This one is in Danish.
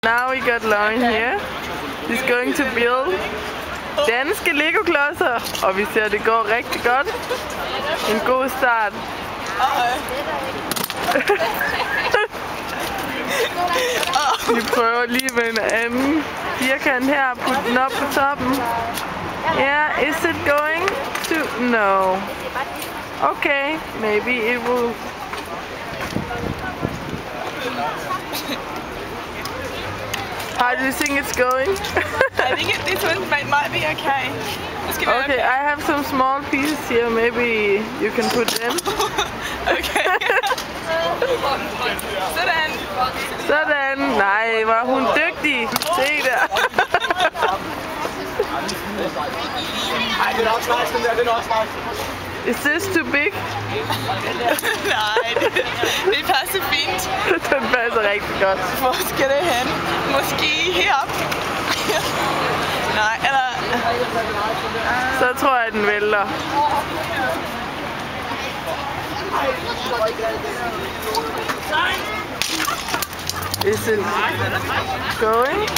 Now we got Lauren here. He's going to build danske Lego-klodser, og vi ser, det går rigtig godt. En god start. Vi prøver lige med en anden firkant her, putte den op på toppen. Yeah, is it going to? No. Okay, maybe it will. How do you think it's going? I think this one might be okay. Okay, I have some small pieces here. Maybe you can put them. Okay. Sådan. Sådan. Nej, var hun dygtig. Se der. Is this too big? Nej, det passer fint. Den passer rigtig godt. Hvor skal det hen? Måske herop? Nej, eller... Så tror jeg, den vælter. Is it going?